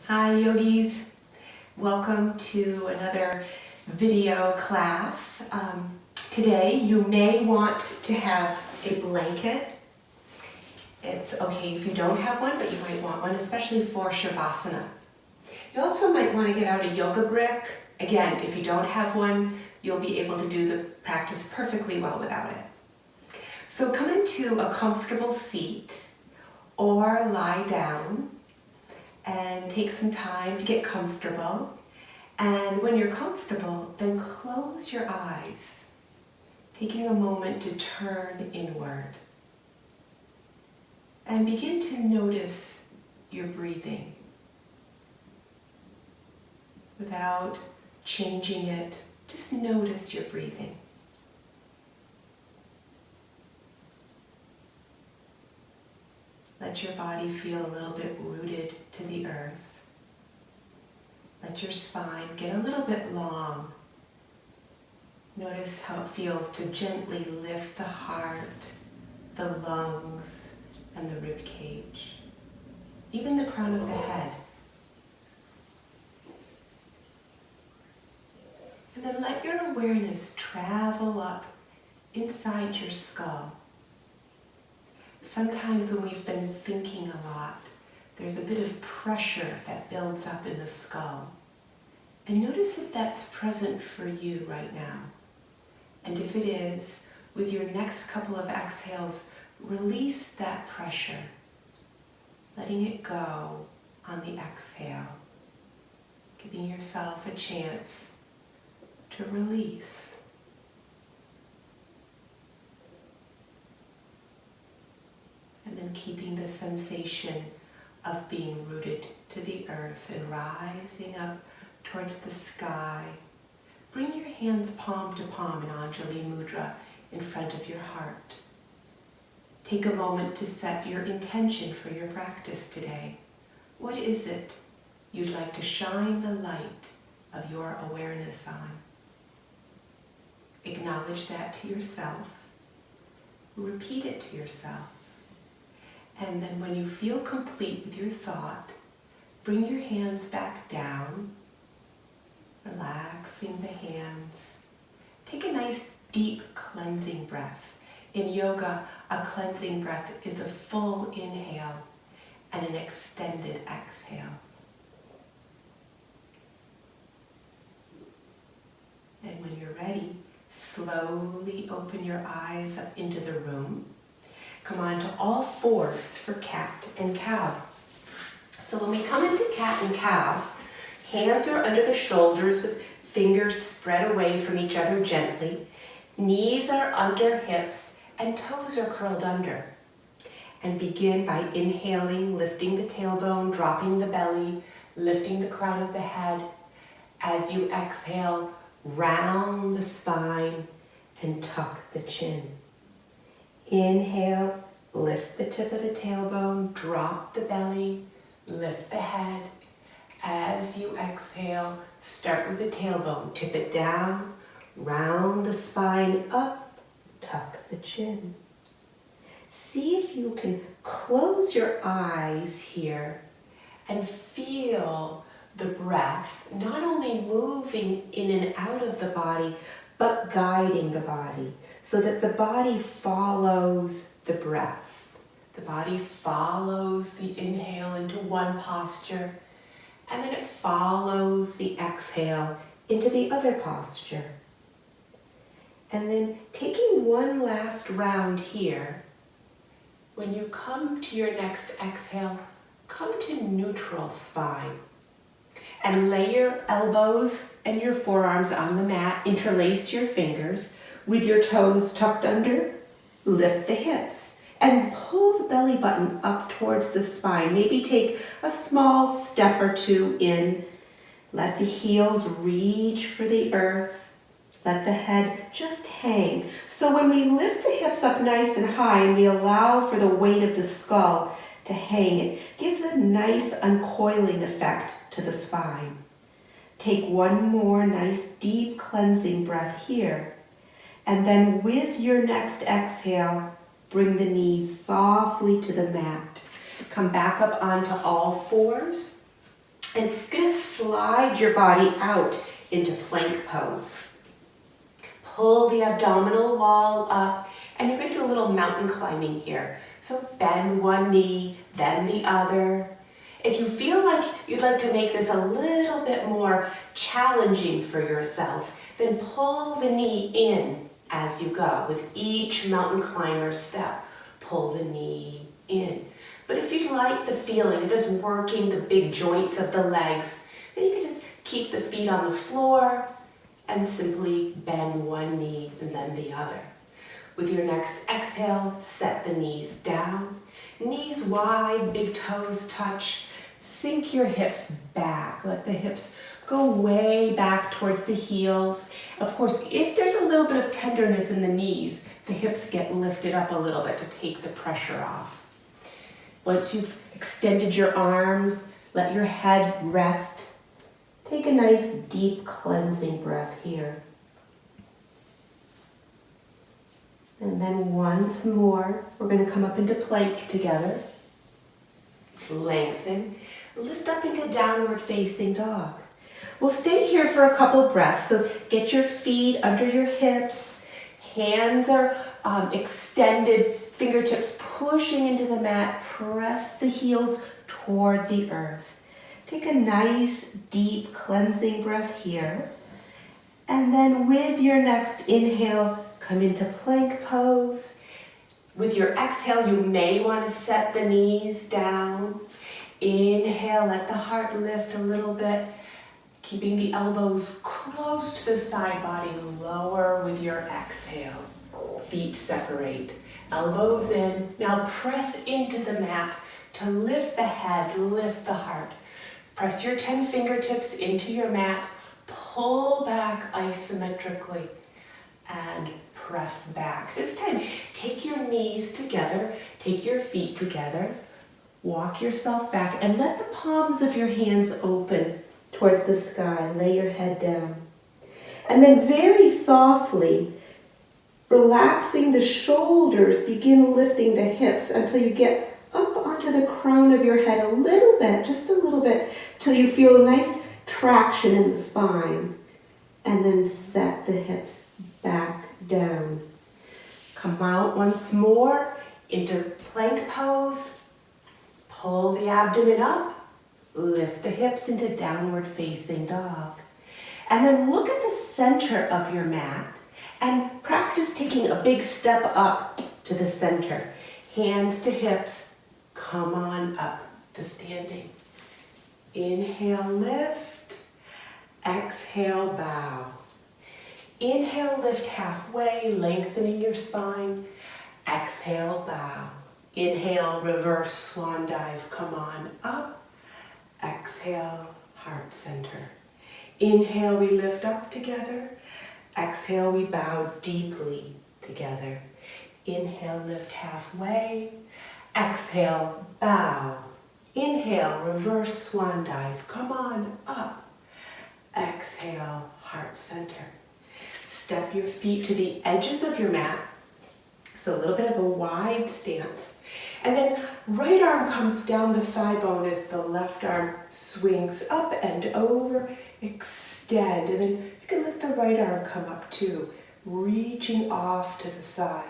Hi yogis, welcome to another video class. Today you may want to have a blanket. It's okay if you don't have one, but you might want one, especially for Shavasana. You also might want to get out a yoga brick. Again, if you don't have one, you'll be able to do the practice perfectly well without it. So come into a comfortable seat or lie down and take some time to get comfortable. And when you're comfortable, then close your eyes, taking a moment to turn inward. And begin to notice your breathing without changing it. Just notice your breathing. Let your body feel a little bit rooted to the earth. Let your spine get a little bit long. Notice how it feels to gently lift the heart, the lungs, and the rib cage, even the crown of the head. And then let your awareness travel up inside your skull. Sometimes when we've been thinking a lot, there's a bit of pressure that builds up in the skull. And notice if that's present for you right now. And if it is, with your next couple of exhales, release that pressure, letting it go on the exhale, giving yourself a chance to release. And then keeping the sensation of being rooted to the earth and rising up towards the sky. Bring your hands palm to palm in anjali mudra in front of your heart. Take a moment to set your intention for your practice today. What is it you'd like to shine the light of your awareness on? Acknowledge that to yourself. Repeat it to yourself. And then when you feel complete with your thought, bring your hands back down, relaxing the hands. Take a nice deep cleansing breath. In yoga, a cleansing breath is a full inhale and an extended exhale. And when you're ready, slowly open your eyes up into the room. Come on to all fours for cat and cow. So when we come into cat and cow, hands are under the shoulders with fingers spread away from each other gently. Knees are under hips and toes are curled under. And begin by inhaling, lifting the tailbone, dropping the belly, lifting the crown of the head. As you exhale, round the spine and tuck the chin. Inhale, lift the tip of the tailbone, drop the belly, lift the head. As you exhale, start with the tailbone, tip it down, round the spine up, tuck the chin. See if you can close your eyes here and feel the breath, not only moving in and out of the body, but guiding the body, so that the body follows the breath. The body follows the inhale into one posture, and then it follows the exhale into the other posture. And then taking one last round here, when you come to your next exhale, come to neutral spine. And lay your elbows and your forearms on the mat, interlace your fingers with your toes tucked under, lift the hips and pull the belly button up towards the spine. Maybe take a small step or two in. Let the heels reach for the earth. Let the head just hang. So when we lift the hips up nice and high and we allow for the weight of the skull to hang, it gives a nice uncoiling effect to the spine. Take one more nice deep cleansing breath here. And then with your next exhale, bring the knees softly to the mat. Come back up onto all fours. And you're going to slide your body out into plank pose. Pull the abdominal wall up, and you're going to do a little mountain climbing here. So bend one knee, then the other. If you feel like you'd like to make this a little bit more challenging for yourself, then pull the knee in as you go. With each mountain climber step, pull the knee in. But if you like the feeling of just working the big joints of the legs, then you can just keep the feet on the floor and simply bend one knee and then the other. With your next exhale, set the knees down. Knees wide, big toes touch. Sink your hips back. Let the hips go way back towards the heels. Of course, if there's a little bit of tenderness in the knees, the hips get lifted up a little bit to take the pressure off. Once you've extended your arms, let your head rest. Take a nice deep cleansing breath here. And then once more, we're going to come up into plank together. Lengthen. Lift up into downward facing dog. We'll stay here for a couple breaths, so get your feet under your hips. Hands are extended, fingertips pushing into the mat. Press the heels toward the earth. Take a nice deep cleansing breath here. And then with your next inhale, come into plank pose. With your exhale, you may want to set the knees down. Inhale, let the heart lift a little bit, keeping the elbows close to the side body. Lower with your exhale. Feet separate, elbows in. Now press into the mat to lift the head, lift the heart. Press your 10 fingertips into your mat. Pull back isometrically and press back. This time, take your knees together, take your feet together, walk yourself back, and let the palms of your hands open towards the sky. Lay your head down. And then very softly, relaxing the shoulders, begin lifting the hips until you get up onto the crown of your head a little bit, just a little bit, till you feel a nice traction in the spine. And then set the hips back down. Come out once more into plank pose. Pull the abdomen up. Lift the hips into downward facing dog. And then look at the center of your mat and practice taking a big step up to the center. Hands to hips. Come on up to standing. Inhale, lift. Exhale, bow. Inhale, lift halfway, lengthening your spine. Exhale, bow. Inhale, reverse swan dive. Come on up. Exhale, heart center. Inhale, we lift up together. Exhale, we bow deeply together. Inhale, lift halfway. Exhale, bow. Inhale, reverse swan dive. Come on up. Exhale, heart center. Step your feet to the edges of your mat. So a little bit of a wide stance. And then right arm comes down the thigh bone as the left arm swings up and over. Extend. And then you can let the right arm come up too, reaching off to the side.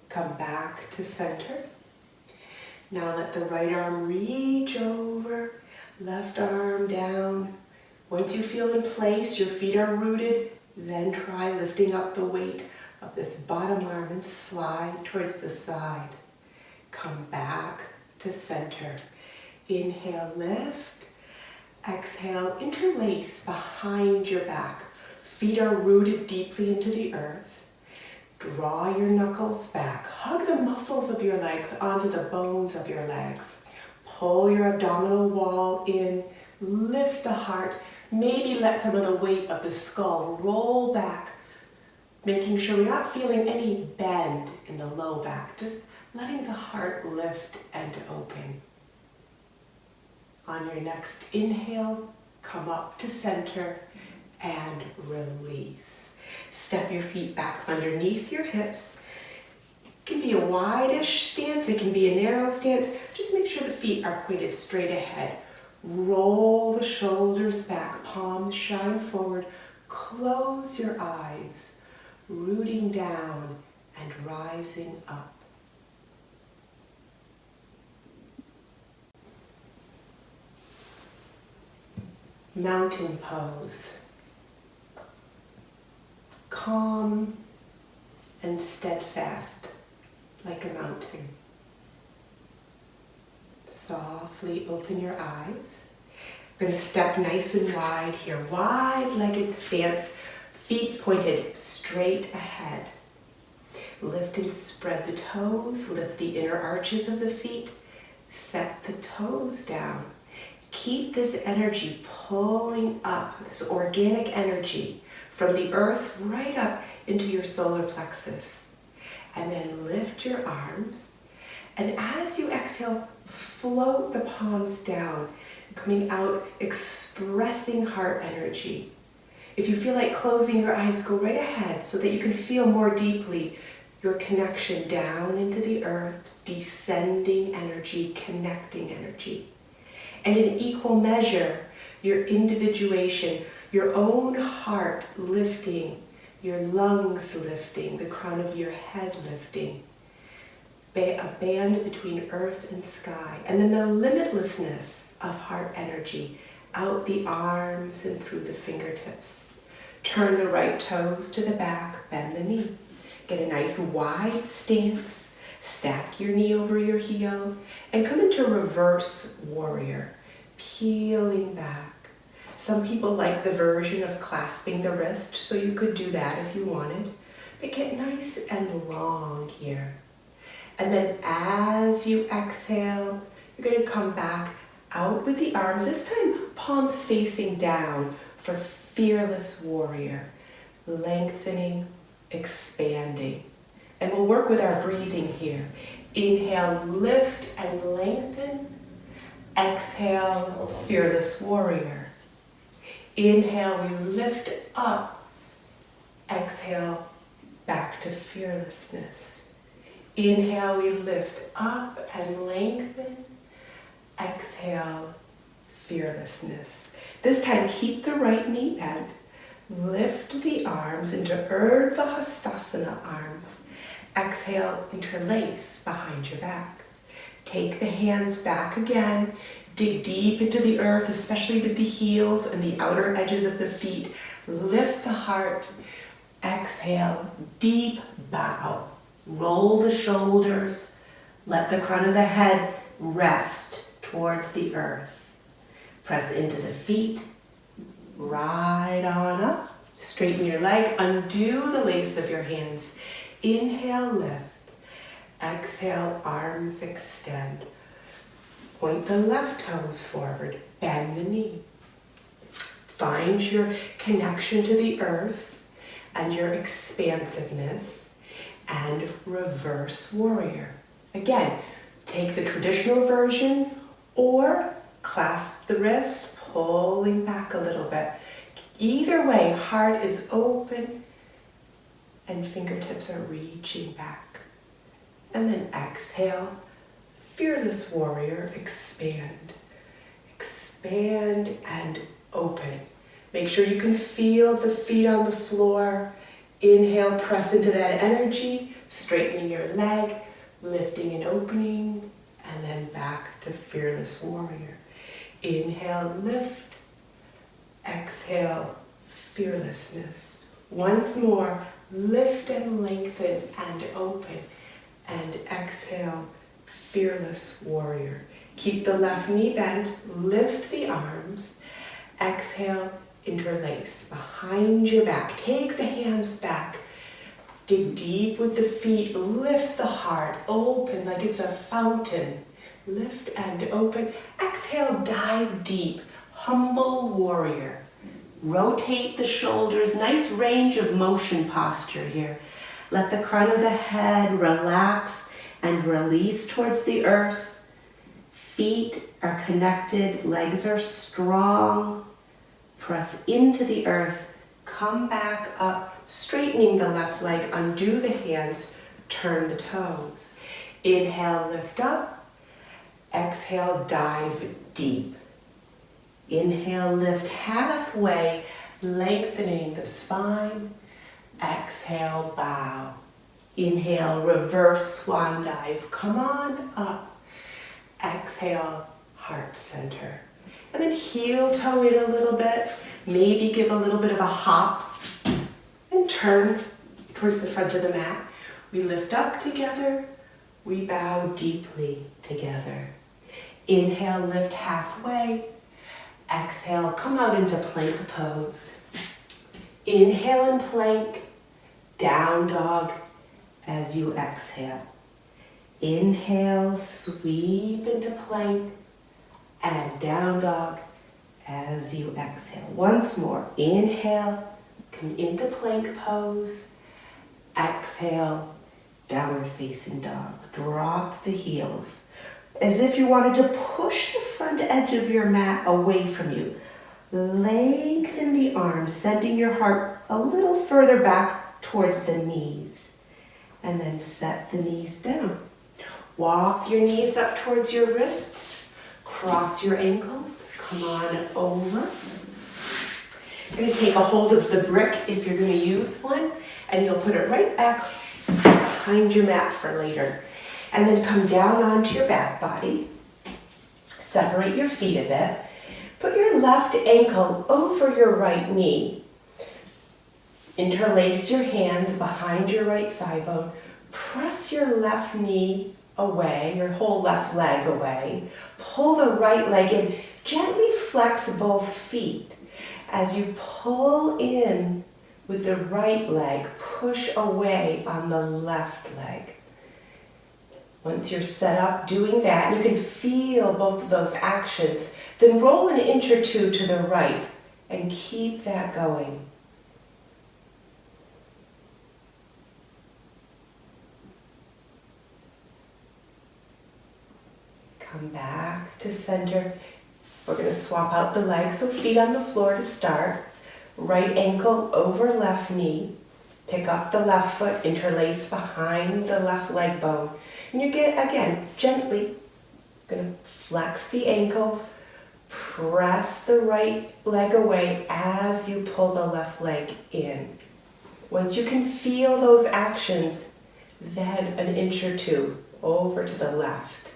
Come back to center. Now let the right arm reach over, left arm down. Once you feel in place, your feet are rooted, then try lifting up the weight of this bottom arm and slide towards the side. Come back to center. Inhale, lift. Exhale, interlace behind your back. Feet are rooted deeply into the earth. Draw your knuckles back. Hug the muscles of your legs onto the bones of your legs. Pull your abdominal wall in. Lift the heart. Maybe let some of the weight of the skull roll back, making sure we're not feeling any bend in the low back. Just letting the heart lift and open. On your next inhale, come up to center and release. Step your feet back underneath your hips. It can be a wide-ish stance, it can be a narrow stance. Just make sure the feet are pointed straight ahead. Roll the shoulders back, palms shine forward. Close your eyes, rooting down and rising up. Mountain pose. Calm and steadfast like a mountain. Softly open your eyes. We're going to step nice and wide here. Wide-legged stance, feet pointed straight ahead. Lift and spread the toes. Lift the inner arches of the feet. Set the toes down. Keep this energy pulling up, this organic energy from the earth right up into your solar plexus. And then lift your arms. And as you exhale, float the palms down, coming out, expressing heart energy. If you feel like closing your eyes, go right ahead so that you can feel more deeply your connection down into the earth, descending energy, connecting energy. And in equal measure, your individuation, your own heart lifting, your lungs lifting, the crown of your head lifting. A band between earth and sky. And then the limitlessness of heart energy out the arms and through the fingertips. Turn the right toes to the back, bend the knee. Get a nice wide stance. Stack your knee over your heel and come into reverse warrior, peeling back. Some people like the version of clasping the wrist, so you could do that if you wanted. But get nice and long here. And then as you exhale, you're going to come back out with the arms, this time palms facing down for fearless warrior, lengthening, expanding. And we'll work with our breathing here. Inhale, lift and lengthen. Exhale, fearless warrior. Inhale, we lift up. Exhale, back to fearlessness. Inhale, we lift up and lengthen. Exhale, fearlessness. This time, keep the right knee bent. Lift the arms into Urdhva Hastasana arms. Exhale, interlace behind your back. Take the hands back again. Dig deep into the earth, especially with the heels and the outer edges of the feet. Lift the heart. Exhale, deep bow. Roll the shoulders. Let the crown of the head rest towards the earth. Press into the feet. Right on up. Straighten your leg. Undo the lace of your hands. Inhale, lift. Exhale, arms extend. Point the left toes forward. Bend the knee. Find your connection to the earth and your expansiveness. And reverse warrior. Again, take the traditional version or clasp the wrist, pulling back a little bit. Either way, heart is open and fingertips are reaching back. And then exhale, fearless warrior, expand. Expand and open. Make sure you can feel the feet on the floor. Inhale, press into that energy, straightening your leg, lifting and opening, and then back to fearless warrior. Inhale, lift. Exhale, fearlessness. Once more, lift and lengthen and open. And exhale, fearless warrior. Keep the left knee bent, lift the arms. Exhale, interlace behind your back. Take the hands back. Dig deep with the feet. Lift the heart. Open like it's a fountain. Lift and open. Exhale, dive deep. Humble warrior. Rotate the shoulders. Nice range of motion posture here. Let the crown of the head relax and release towards the earth. Feet are connected. Legs are strong. Press into the earth, come back up, straightening the left leg, undo the hands, turn the toes. Inhale, lift up. Exhale, dive deep. Inhale, lift halfway, lengthening the spine. Exhale, bow. Inhale, reverse swan dive. Come on up. Exhale, heart center. And then heel toe in a little bit. Maybe give a little bit of a hop and turn towards the front of the mat. We lift up together. We bow deeply together. Inhale, lift halfway. Exhale, come out into plank pose. Inhale and plank, down dog as you exhale. Inhale, sweep into plank and down dog as you exhale. Once more, inhale, come into plank pose. Exhale, downward facing dog. Drop the heels as if you wanted to push the front edge of your mat away from you. Lengthen the arms, sending your heart a little further back towards the knees. And then set the knees down. Walk your knees up towards your wrists. Cross your ankles. Come on over. You're going to take a hold of the brick if you're going to use one. And you'll put it right back behind your mat for later. And then come down onto your back body. Separate your feet a bit. Put your left ankle over your right knee. Interlace your hands behind your right thigh bone. Press your left knee away, your whole left leg away. Pull the right leg in. Gently flex both feet. As you pull in with the right leg, push away on the left leg. Once you're set up doing that, and you can feel both of those actions, then roll an inch or two to the right and keep that going. Come back to center. We're going to swap out the legs, so feet on the floor to start. Right ankle over left knee. Pick up the left foot, interlace behind the left leg bone. And you get, again, gently, going to flex the ankles, press the right leg away as you pull the left leg in. Once you can feel those actions, then an inch or two over to the left.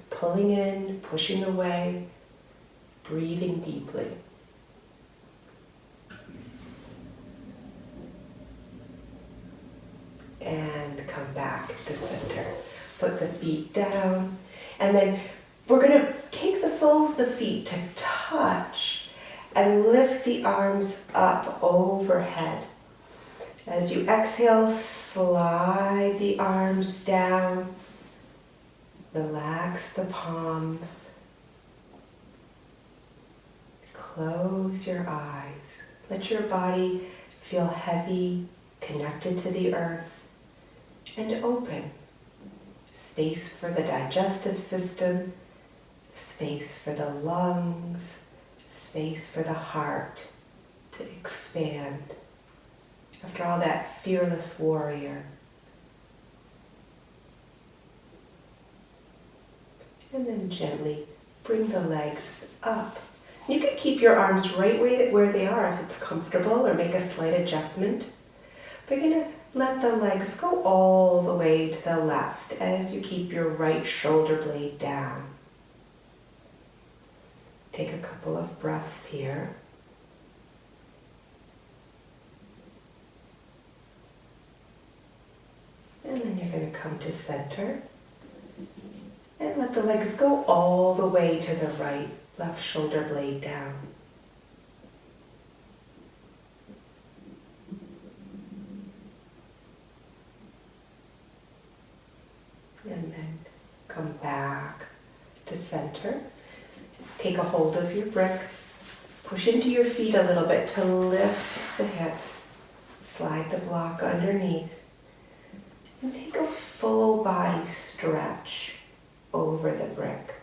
Pulling in, pushing away, breathing deeply. And come back to center. Put the feet down. And then we're going to take the soles of the feet to touch and lift the arms up overhead. As you exhale, slide the arms down. Relax the palms. Close your eyes. Let your body feel heavy, connected to the earth, and open. Space for the digestive system, space for the lungs, space for the heart to expand. After all, that fearless warrior. And then gently bring the legs up. You can keep your arms right where they are if it's comfortable, or make a slight adjustment. But you're going to let the legs go all the way to the left as you keep your right shoulder blade down. Take a couple of breaths here. And then you're going to come to center. And let the legs go all the way to the right, left shoulder blade down. And then come back to center. Take a hold of your brick. Push into your feet a little bit to lift the hips. Slide the block underneath. And take a full body stretch over the brick.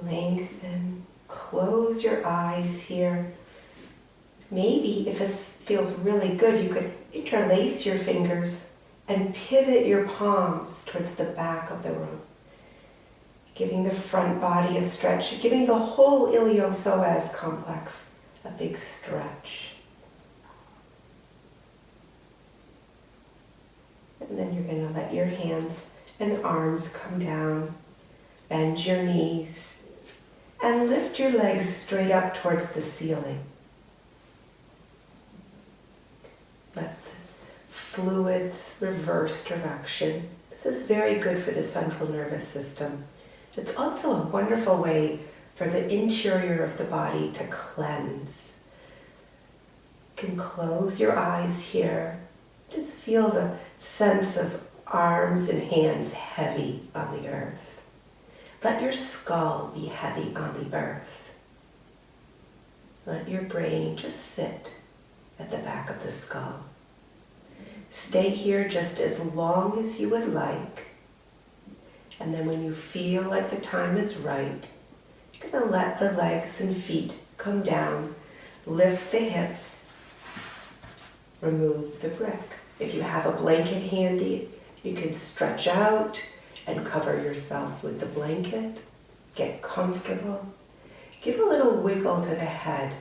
Lengthen. Close your eyes here. Maybe if this feels really good, you could interlace your fingers and pivot your palms towards the back of the room. giving the front body a stretch, giving the whole iliopsoas complex a big stretch. And then you're going to let your hands and arms come down, bend your knees, and lift your legs straight up towards the ceiling. Let the fluids reverse direction. This is very good for the central nervous system. It's also a wonderful way for the interior of the body to cleanse. You can close your eyes here. Just feel the sense of arms and hands heavy on the earth. Let your skull be heavy on the earth. Let your brain just sit at the back of the skull. Stay here just as long as you would like. And then when you feel like the time is right, you're going to let the legs and feet come down, lift the hips, remove the brick. If you have a blanket handy, you can stretch out and cover yourself with the blanket. Get comfortable. Give a little wiggle to the head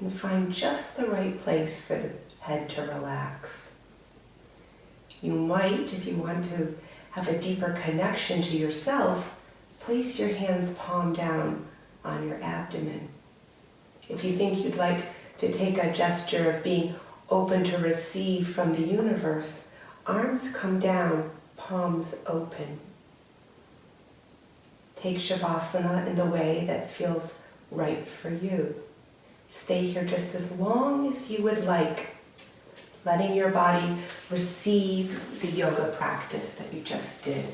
and find just the right place for the head to relax. You might, if you want to have a deeper connection to yourself, place your hands palm down on your abdomen. If you think you'd like to take a gesture of being open to receive from the universe, arms come down, palms open. Take Shavasana in the way that feels right for you. Stay here just as long as you would like, letting your body receive the yoga practice that you just did.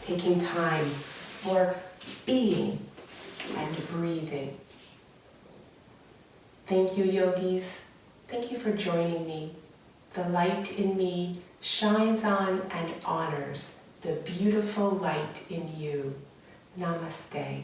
Taking time for being and breathing. Thank you, yogis. Thank you for joining me. The light in me shines on and honors the beautiful light in you. Namaste.